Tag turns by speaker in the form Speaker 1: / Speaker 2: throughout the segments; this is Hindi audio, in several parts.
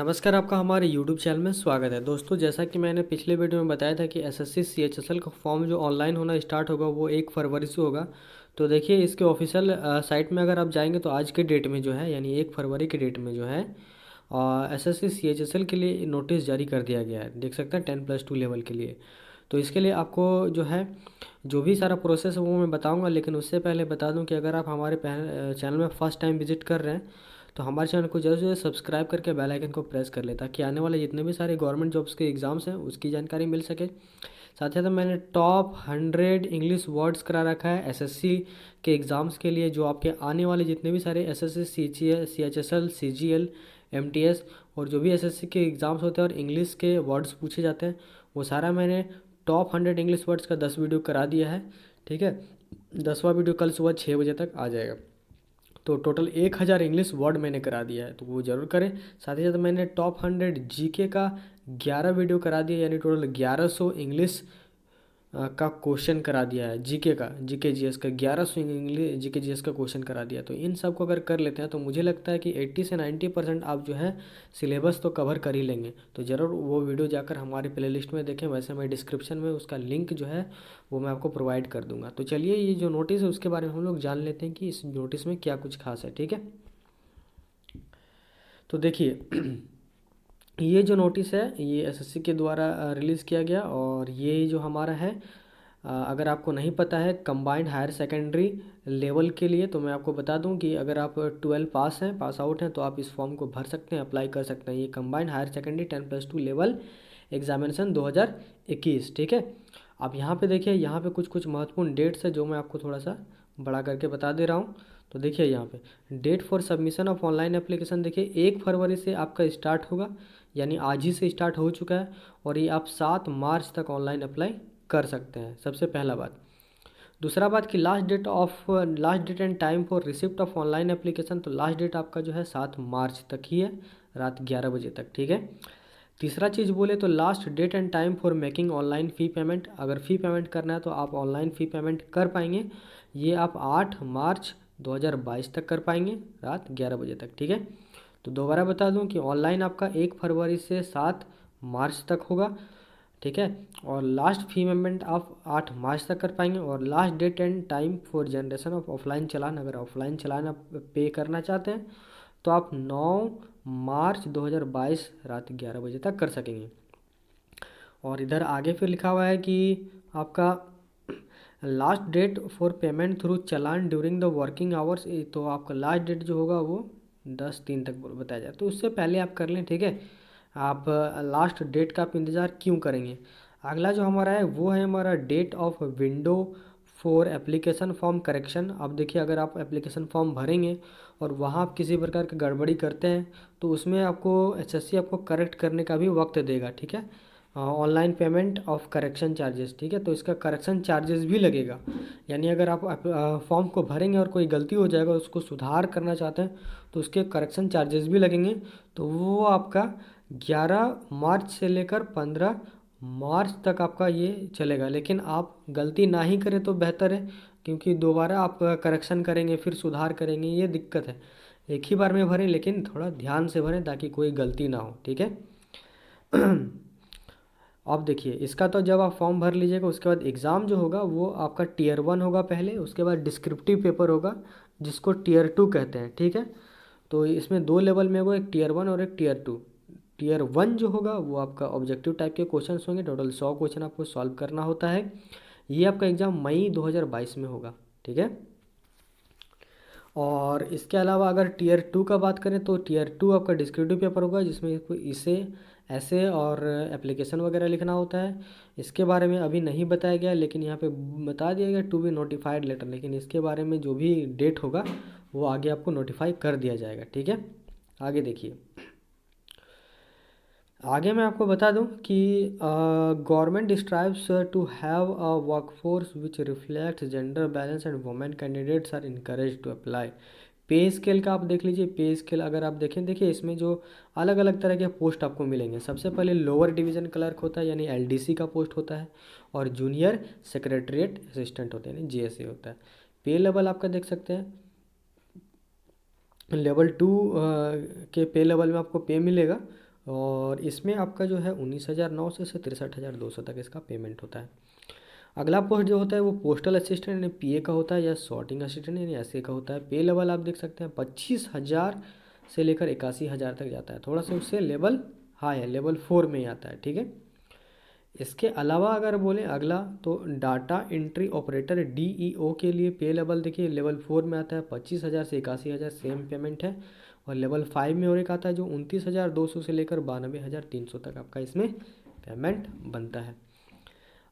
Speaker 1: नमस्कार, आपका हमारे YouTube चैनल में स्वागत है। दोस्तों, जैसा कि मैंने पिछले वीडियो में बताया था कि एसएससी सीएचएसएल का फॉर्म जो ऑनलाइन होना स्टार्ट होगा वो 1 फरवरी से होगा। तो देखिए, इसके ऑफिशियल साइट में अगर आप जाएंगे तो आज के डेट में जो है यानी 1 फरवरी के डेट में जो है एसएससी सीएचएसएल के लिए नोटिस जारी कर दिया गया है। देख सकते हैं 10+2 लेवल के लिए। तो इसके लिए आपको जो है जो भी सारा प्रोसेस है वो मैं बताऊंगा, लेकिन उससे पहले बता दूं कि अगर आप हमारे चैनल में फर्स्ट टाइम विजिट कर रहे हैं तो हमारे चैनल को जल्द से सब्सक्राइब करके बेल आइकन को प्रेस कर ले, ताकि आने वाले जितने भी सारे गवर्नमेंट जॉब्स के एग्ज़ाम्स हैं उसकी जानकारी मिल सके। साथ ही साथ मैंने टॉप 100 इंग्लिश वर्ड्स करा रखा है एसएससी के एग्ज़ाम्स के लिए, जो आपके आने वाले जितने भी सारे एसएससी सीएचएसएल सीजीएल एमटीएस और जो भी एसएससी के एग्ज़ाम्स होते हैं और इंग्लिश के वर्ड्स पूछे जाते हैं, वो सारा मैंने टॉप 100 इंग्लिश वर्ड्स का 10 वीडियो करा दिया है। ठीक है, 10वां वीडियो कल सुबह 6 बजे तक आ जाएगा। तो टोटल 1000 इंग्लिश वर्ड मैंने करा दिया है, तो वो ज़रूर करें। साथ ही साथ मैंने टॉप 100 जीके का 11 वीडियो करा दिया, यानी टोटल 1100 इंग्लिश का क्वेश्चन करा दिया है। जीके का, जीके जीएस का 1100 इंग्लिश जीके जीएस का क्वेश्चन करा दिया। तो इन सब को अगर कर लेते हैं तो मुझे लगता है कि 80 से 90% आप जो है सिलेबस तो कवर कर ही लेंगे। तो ज़रूर वो वीडियो जाकर हमारे प्लेलिस्ट में देखें। वैसे मैं डिस्क्रिप्शन में उसका लिंक जो है वो मैं आपको प्रोवाइड कर दूंगा। तो चलिए, ये जो नोटिस है उसके बारे में हम लोग जान लेते हैं कि इस नोटिस में क्या कुछ खास है। ठीक है, तो देखिए ये जो नोटिस है ये एसएससी के द्वारा रिलीज़ किया गया, और ये जो हमारा है अगर आपको नहीं पता है कंबाइंड हायर सेकेंडरी लेवल के लिए, तो मैं आपको बता दूं कि अगर आप 12 पास आउट हैं तो आप इस फॉर्म को भर सकते हैं, अप्लाई कर सकते हैं। ये combined higher secondary 10+2 level examination 2021। ठीक है, अब यहाँ पे देखिए, यहाँ पे कुछ कुछ महत्वपूर्ण डेट्स है जो मैं आपको थोड़ा सा बड़ा करके बता दे रहा हूँ। तो देखिए यहाँ पे date for submission of online application, देखिए 1 फरवरी से आपका स्टार्ट होगा, यानी आज ही से स्टार्ट हो चुका है, और ये आप 7 मार्च तक ऑनलाइन अप्लाई कर सकते हैं। सबसे पहला बात। दूसरा बात कि last date and time for receipt of online application, तो लास्ट डेट आपका जो है 7 मार्च तक ही है, रात 11 बजे तक। ठीक है, तीसरा चीज़ बोले तो last date and time for making online fee payment, अगर फ़ी पेमेंट करना है तो आप ऑनलाइन फ़ी पेमेंट कर पाएंगे। ये आप 8 मार्च 2022 तक कर पाएंगे, रात 11 बजे तक। ठीक है, तो दोबारा बता दूं कि ऑनलाइन आपका 1 फरवरी से 7 मार्च तक होगा। ठीक है, और लास्ट फी पेमेंट आप 8 मार्च तक कर पाएंगे, और last date and time for generation of offline challan, अगर ऑफलाइन चालान आप पे करना चाहते हैं तो आप 9 मार्च 2022 रात 11 बजे तक कर सकेंगे। और इधर आगे फिर लिखा हुआ है कि आपका last date for payment through challan during the working hours, तो आपका लास्ट डेट जो होगा वो 10/3 तक बताया जाए, तो उससे पहले आप कर लें। ठीक है, आप लास्ट डेट का आप इंतज़ार क्यों करेंगे। अगला जो हमारा है वो है हमारा date of window for application form correction. अब देखिए, अगर आप एप्लीकेशन फॉर्म भरेंगे और वहाँ आप किसी प्रकार की गड़बड़ी करते हैं तो उसमें आपको एसएससी आपको करेक्ट करने का भी वक्त देगा। ठीक है, online payment of correction charges. ठीक है, तो इसका करेक्शन चार्जेस भी लगेगा, यानी अगर आप फॉर्म को भरेंगे और कोई गलती हो जाएगा, उसको सुधार करना चाहते हैं तो उसके करेक्शन चार्जेस भी लगेंगे। तो वो आपका 11 मार्च से लेकर 15 मार्च तक आपका ये चलेगा, लेकिन आप गलती ना ही करें तो बेहतर है, क्योंकि दोबारा आप करेक्शन करेंगे फिर सुधार करेंगे, ये दिक्कत है। एक ही बार में भरें, लेकिन थोड़ा ध्यान से भरें ताकि कोई गलती ना हो। ठीक है अब देखिए, इसका तो जब आप फॉर्म भर लीजिएगा उसके बाद एग्ज़ाम जो होगा वो आपका टीयर 1 होगा पहले, उसके बाद डिस्क्रिप्टिव पेपर होगा जिसको टीयर 2 कहते हैं। ठीक है, तो इसमें 2 लेवल में होगा, एक टीयर 1 और एक टीयर 2। टीयर 1 जो होगा वो आपका ऑब्जेक्टिव टाइप के क्वेश्चन होंगे, टोटल 100 क्वेश्चन आपको सॉल्व करना होता है। ये आपका एग्ज़ाम मई 2022 में होगा। ठीक है, और इसके अलावा अगर टीयर 2 का बात करें तो टीयर 2 आपका डिस्क्रिप्टिव पेपर होगा, जिसमें इसे ऐसे और एप्लीकेशन वगैरह लिखना होता है। इसके बारे में अभी नहीं बताया गया, लेकिन यहाँ पे बता दिया गया टू बी नोटिफाइड लेटर, लेकिन इसके बारे में जो भी डेट होगा वो आगे आपको नोटिफाई कर दिया जाएगा। ठीक है, आगे देखिए, आगे मैं आपको बता दूं कि government strives to have a workforce which reflects gender balance and women candidates are encourage to apply. Pay scale का आप देख लीजिए, पे स्केल अगर आप देखें, देखिए इसमें जो अलग अलग तरह के पोस्ट आपको मिलेंगे। सबसे पहले लोअर डिवीज़न क्लर्क होता है, यानी एलडीसी का पोस्ट होता है, और जूनियर सेक्रेटरीट असिस्टेंट होते हैं, यानी जेएसए होता है। पे लेवल आपका देख सकते हैं, लेवल 2 के पे लेवल में आपको पे मिलेगा और इसमें आपका जो है 19,900 से 63,200 तक इसका पेमेंट होता है। अगला पोस्ट जो होता है वो पोस्टल असिस्टेंट यानी पीए का होता है, या सॉर्टिंग असिस्टेंट यानी एसए का होता है। पे लेवल आप देख सकते हैं 25,000 से लेकर 81,000 तक जाता है, थोड़ा सा उससे लेवल हाई है, लेवल 4 में ही आता है, ठीक है। इसके अलावा अगर बोलें अगला, तो डाटा एंट्री ऑपरेटर डीईओ के लिए पे लेवल देखिए लेवल 4 में आता है, 25,000 से 81,000 सेम पेमेंट है। और लेवल 5 में और एक आता है जो 29,200 से लेकर 92,300 तक आपका इसमें पेमेंट बनता है।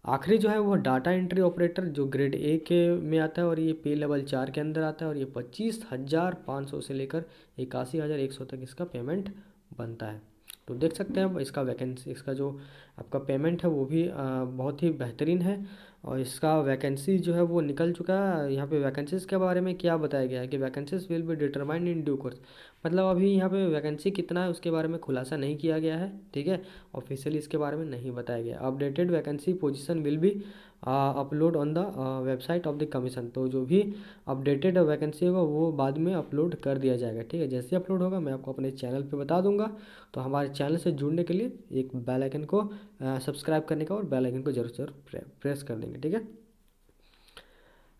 Speaker 1: आखिरी जो है वो डाटा एंट्री ऑपरेटर जो ग्रेड ए के में आता है, और ये पे लेवल 4 के अंदर आता है, और ये 25,500 से लेकर 81,100 तक इसका पेमेंट बनता है। तो देख सकते हैं इसका वैकेंसी, इसका जो आपका पेमेंट है वो भी बहुत ही बेहतरीन है। और इसका वैकेंसी जो है वो निकल चुका है। यहाँ पे वैकेंसीज़ के बारे में क्या बताया गया है कि vacancies will be determined in due course, मतलब अभी यहाँ पे वैकेंसी कितना है उसके बारे में खुलासा नहीं किया गया है, ठीक है। ऑफिशियली इसके बारे में नहीं बताया गया। Updated vacancy position will be upload on the website of the commission, तो जो भी अपडेटेड वैकेंसी होगा वो बाद में अपलोड कर दिया जाएगा, ठीक है। जैसे अपलोड होगा मैं आपको अपने चैनल पे बता दूंगा। तो हमारे चैनल से जुड़ने के लिए एक बेल आइकन को सब्सक्राइब करने का और बेल आइकन को जरूर जरूर प्रेस कर देंगे, ठीक है।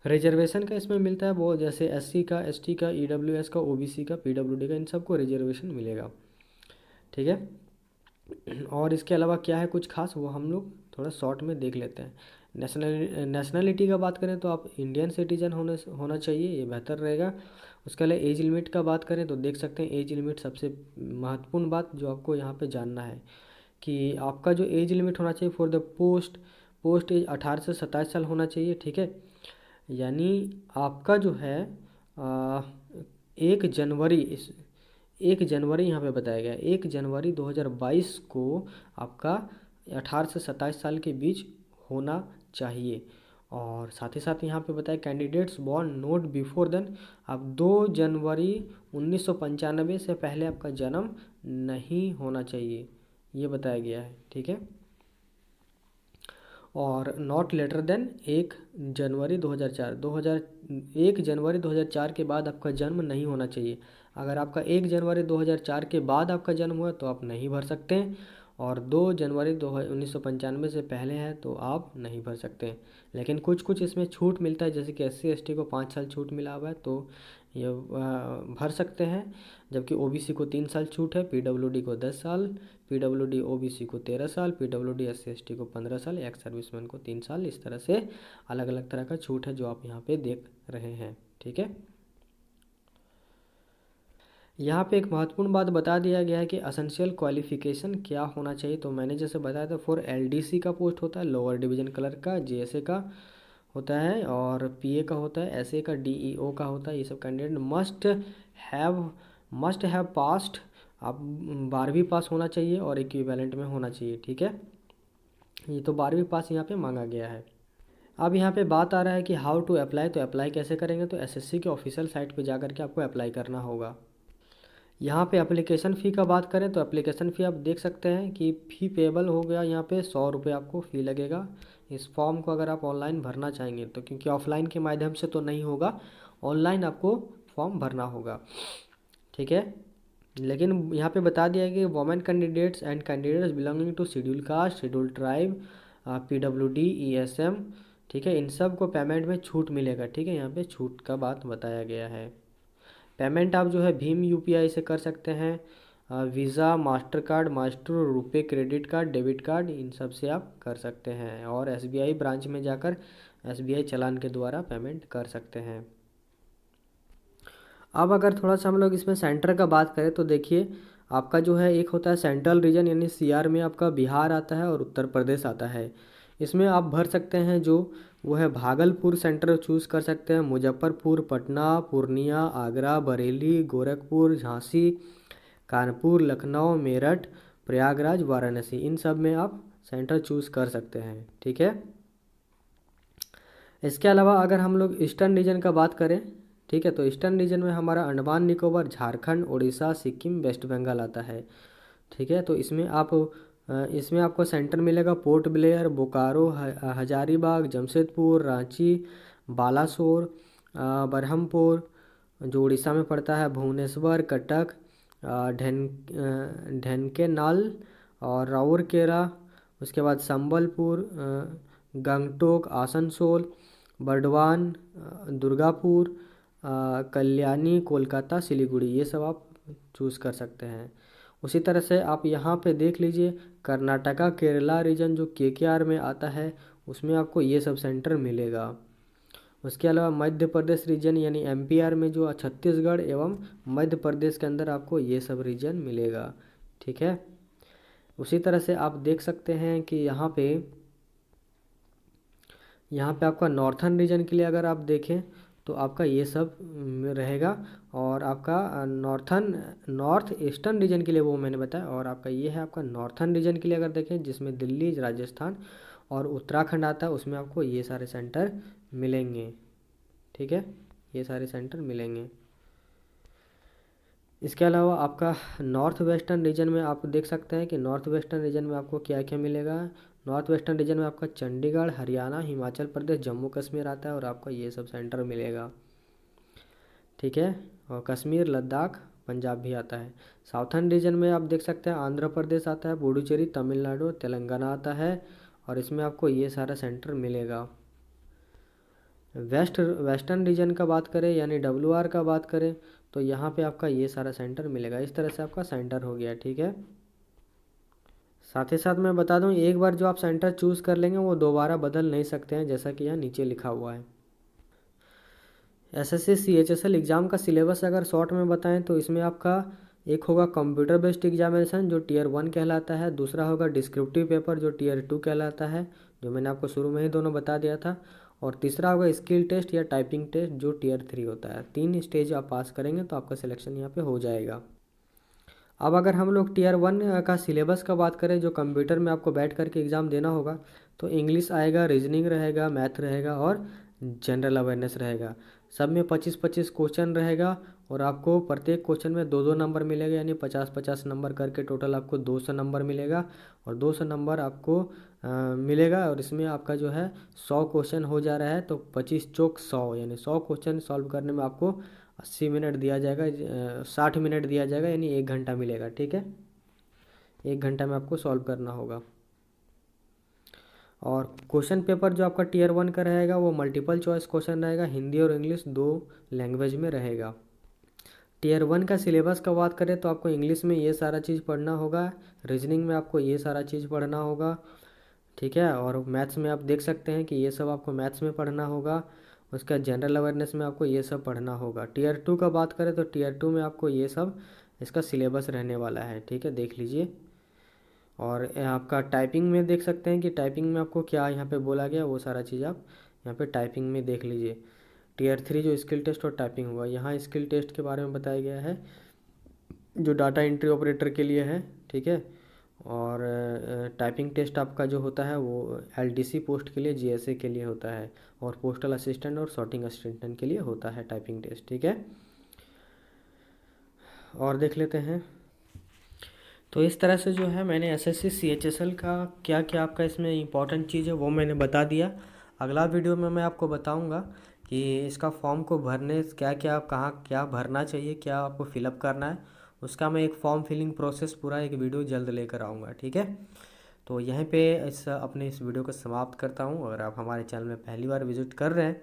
Speaker 1: रिजर्वेशन का इसमें मिलता है वो, जैसे एससी का, एसटी का, ईडब्ल्यूएस का, ओबीसी का, पीडब्ल्यूडी का, इन सबको रिजर्वेशन मिलेगा, ठीक है। और इसके अलावा क्या है कुछ खास, वो हम लोग थोड़ा शॉर्ट में देख लेते हैं। नेशनलिटी का बात करें तो आप इंडियन सिटीजन होना चाहिए, ये बेहतर रहेगा। उसके अलावा एज लिमिट का बात करें तो देख सकते हैं एज लिमिट सबसे महत्वपूर्ण बात जो आपको यहाँ पे जानना है कि आपका जो एज लिमिट होना चाहिए फॉर द पोस्ट एज 18 से 27 साल होना चाहिए, ठीक है। यानी आपका जो है आ, 1 जनवरी यहाँ पे बताया गया, 1 जनवरी 2022 को आपका 18 से 27 साल के बीच होना चाहिए। और साथ ही साथ यहाँ पे बताया candidates born not before then, अब 2 जनवरी 1995 से पहले आपका जन्म नहीं होना चाहिए, ये बताया गया है, ठीक है। और नॉट लेटर देन 1 जनवरी 2004 के बाद आपका जन्म नहीं होना चाहिए। अगर आपका 1 जनवरी 2004 के बाद आपका जन्म हुआ तो आप नहीं भर सकते हैं, और 2 जनवरी 1995 से पहले है तो आप नहीं भर सकते हैं। लेकिन कुछ कुछ इसमें छूट मिलता है, जैसे कि एससी एसटी को 5 साल छूट मिला हुआ है तो ये भर सकते हैं, जबकि ओबीसी को 3 साल छूट है, पीडब्ल्यूडी को 10 साल, पीडब्ल्यूडी ओबीसी को 13 साल, पीडब्ल्यूडी एससी एसटी को 15 साल, एक्स सर्विसमैन को 3 साल, इस तरह से अलग अलग तरह का छूट है जो आप यहाँ पे देख रहे हैं, ठीक है। यहाँ पे एक महत्वपूर्ण बात बता दिया गया है कि असेंशियल क्वालिफिकेशन क्या होना चाहिए। तो मैंने जैसे बताया था फॉर एलडीसी का पोस्ट होता है लोअर डिवीजन क्लर्क का, जेएसए का होता है, और पीए का होता है, एसए का, डीईओ का होता है। ये सब कैंडिडेट मस्ट हैव पास्ड, आप 12वीं पास होना चाहिए और इक्विवेलेंट में होना चाहिए, ठीक है। ये तो 12वीं पास यहाँ पे मांगा गया है। अब यहाँ पे बात आ रहा है कि हाउ टू अप्लाई, तो अप्लाई कैसे करेंगे, तो एसएससी के ऑफिशियल साइट पे जा करके आपको अप्लाई करना होगा। यहाँ पे एप्लीकेशन फ़ी का बात करें तो एप्लीकेशन फ़ी आप देख सकते हैं कि फ़ी पेबल हो गया, यहाँ पे 100 रुपये आपको फ़ी लगेगा इस फॉर्म को अगर आप ऑनलाइन भरना चाहेंगे तो, क्योंकि ऑफलाइन के माध्यम से तो नहीं होगा, ऑनलाइन आपको फॉर्म भरना होगा, ठीक है। लेकिन यहाँ पे बता दिया है कि women candidates and candidates belonging to schedule caste, schedule tribe, पीडब्ल्यूडी, ईएसएम, ठीक है, इन सब को पेमेंट में छूट मिलेगा, ठीक है। यहाँ पे छूट का बात बताया गया है। पेमेंट आप जो है भीम यूपीआई से कर सकते हैं, Visa, Mastercard, master, RuPay, credit card, debit card, इन सब से आप कर सकते हैं, और एसबीआई ब्रांच में जाकर एसबीआई चालान के द्वारा पेमेंट कर सकते हैं। अब अगर थोड़ा सा हम लोग इसमें सेंटर का बात करें तो देखिए आपका जो है एक होता है सेंट्रल रीजन, यानी सीआर में आपका बिहार आता है और उत्तर प्रदेश आता है। इसमें आप भर सकते हैं जो वो है भागलपुर सेंटर चूज़ कर सकते हैं, मुजफ्फरपुर, पटना, पूर्णिया, आगरा, बरेली, गोरखपुर, झांसी, कानपुर, लखनऊ, मेरठ, प्रयागराज, वाराणसी, इन सब में आप सेंटर चूज़ कर सकते हैं, ठीक है। इसके अलावा अगर हम लोग ईस्टर्न रीजन का बात करें, ठीक है, तो ईस्टर्न रीजन में हमारा अंडमान निकोबार, झारखंड, उड़ीसा, सिक्किम, वेस्ट बंगाल आता है, ठीक है। तो इसमें आपको सेंटर मिलेगा पोर्ट ब्लेयर, बोकारो, हजारीबाग, जमशेदपुर, रांची, बालासोर, बरहमपुर जो उड़ीसा में पड़ता है, भुवनेश्वर, कटक, ढेनकेनाल और राउरकेला, उसके बाद संबलपुर, गंगटोक, आसनसोल, बर्डवान, दुर्गापुर, कल्याणी, कोलकाता, सिलीगुड़ी, ये सब आप चूज़ कर सकते हैं। उसी तरह से आप यहाँ पे देख लीजिए, कर्नाटका केरला रीजन जो KKR में आता है, उसमें आपको ये सब सेंटर मिलेगा। उसके अलावा मध्य प्रदेश रीजन यानी MPR में जो छत्तीसगढ़ एवं मध्य प्रदेश के अंदर आपको ये सब रीजन मिलेगा। ठीक है। उसी तरह से आप देख सकते हैं कि यहाँ पे आपका नॉर्थन रीजन के लिए अगर आप देखें तो आपका ये सब रहेगा, और आपका नॉर्थ ईस्टर्न रीजन के लिए वो मैंने बताया, और आपका ये है आपका नॉर्थन रीजन के लिए अगर देखें, जिसमें दिल्ली, राजस्थान और उत्तराखंड आता है, उसमें आपको ये सारे सेंटर मिलेंगे। ठीक है, ये सारे सेंटर मिलेंगे। इसके अलावा आपका नॉर्थ वेस्टर्न रीजन में आप देख सकते हैं कि नॉर्थ वेस्टर्न रीजन में आपको क्या क्या मिलेगा। नॉर्थ वेस्टर्न रीजन में आपका चंडीगढ़, हरियाणा, हिमाचल प्रदेश, जम्मू कश्मीर आता है, और आपका ये सब सेंटर मिलेगा। ठीक है, और कश्मीर, लद्दाख, पंजाब भी आता है। साउथर्न रीजन में आप देख सकते हैं आंध्र प्रदेश आता है, पुडुचेरी, तमिलनाडु, तेलंगाना आता है, और इसमें आपको ये सारा सेंटर मिलेगा। वेस्टर्न रीजन का बात करें यानी WR का बात करें तो यहाँ पे आपका ये सारा सेंटर मिलेगा। इस तरह से आपका सेंटर हो गया। ठीक है, साथ ही साथ मैं बता दूं, एक बार जो आप सेंटर चूज़ कर लेंगे वो दोबारा बदल नहीं सकते हैं, जैसा कि यहाँ नीचे लिखा हुआ है। SSC CHSL एग्ज़ाम का सिलेबस अगर शॉर्ट में बताएं तो इसमें आपका एक होगा कंप्यूटर बेस्ड एग्जामिनेशन जो Tier 1 कहलाता है, दूसरा होगा डिस्क्रिप्टिव पेपर जो Tier 2 कहलाता है, जो मैंने आपको शुरू में ही दोनों बता दिया था, और तीसरा होगा स्किल टेस्ट या टाइपिंग टेस्ट जो Tier 3 होता है। 3 स्टेज आप पास करेंगे तो आपका सिलेक्शन यहाँ पे हो जाएगा। अब अगर हम लोग Tier 1 का सिलेबस का बात करें जो कंप्यूटर में आपको बैठ करके एग्ज़ाम देना होगा, तो इंग्लिश आएगा, रीजनिंग रहेगा, मैथ रहेगा और जनरल अवेयरनेस रहेगा। सब में 25-25 क्वेश्चन रहेगा, और आपको प्रत्येक क्वेश्चन में 2-2 नंबर मिलेगा, यानी 50-50 नंबर करके टोटल आपको 200 नंबर मिलेगा, और 200 नंबर आपको मिलेगा। और इसमें आपका जो है 100 क्वेश्चन हो जा रहा है, तो 25 चौक 100 यानी 100 क्वेश्चन सॉल्व करने में आपको 80 मिनट दिया जाएगा, 60 मिनट दिया जाएगा, यानी 1 घंटा मिलेगा। ठीक है, 1 घंटा में आपको सॉल्व करना होगा। और क्वेश्चन पेपर जो आपका Tier 1 का रहेगा वो मल्टीपल चॉइस क्वेश्चन रहेगा, हिंदी और इंग्लिश 2 लैंग्वेज में रहेगा। Tier 1 का सिलेबस का बात करें तो आपको इंग्लिश में ये सारा चीज़ पढ़ना होगा, रीजनिंग में आपको ये सारा चीज़ पढ़ना होगा। ठीक है, और मैथ्स में आप देख सकते हैं कि ये सब आपको मैथ्स में पढ़ना होगा। उसका जनरल अवेयरनेस में आपको ये सब पढ़ना होगा। Tier 2 का बात करें तो Tier 2 में आपको ये सब इसका सिलेबस रहने वाला है। ठीक है, देख लीजिए। और आपका टाइपिंग में देख सकते हैं कि टाइपिंग में आपको क्या यहाँ पे बोला गया, वो सारा चीज़ आप यहाँ पे टाइपिंग में देख लीजिए। Tier 3 जो स्किल टेस्ट और टाइपिंग होगा, यहाँ स्किल टेस्ट के बारे में बताया गया है जो डाटा एंट्री ऑपरेटर के लिए है। ठीक है, और टाइपिंग टेस्ट आपका जो होता है वो LDC पोस्ट के लिए, GSA के लिए होता है, और पोस्टल असिस्टेंट और सॉर्टिंग असिस्टेंट के लिए होता है टाइपिंग टेस्ट। ठीक है, और देख लेते हैं। तो इस तरह से जो है मैंने SSC CHSL का क्या क्या आपका इसमें इंपॉर्टेंट चीज़ है वो मैंने बता दिया। अगला वीडियो में मैं आपको बताऊंगा कि इसका फॉर्म को भरने क्या क्या कहाँ क्या भरना चाहिए, क्या आपको फिलअप करना है, उसका मैं एक फॉर्म फिलिंग प्रोसेस पूरा एक वीडियो जल्द लेकर आऊँगा। ठीक है, तो यहीं पे इस वीडियो को समाप्त करता हूँ। अगर आप हमारे चैनल में पहली बार विजिट कर रहे हैं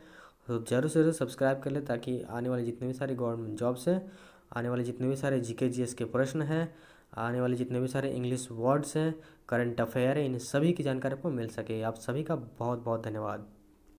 Speaker 1: तो ज़रूर से ज़रूर सब्सक्राइब कर लें, ताकि आने वाले जितने भी सारे गवर्नमेंट जॉब्स हैं, आने वाले जितने भी सारे GK GS के प्रश्न हैं, आने वाले जितने भी सारे इंग्लिश वर्ड्स हैं, करंट अफेयर है, इन सभी की जानकारी आपको मिल सके। आप सभी का बहुत बहुत धन्यवाद।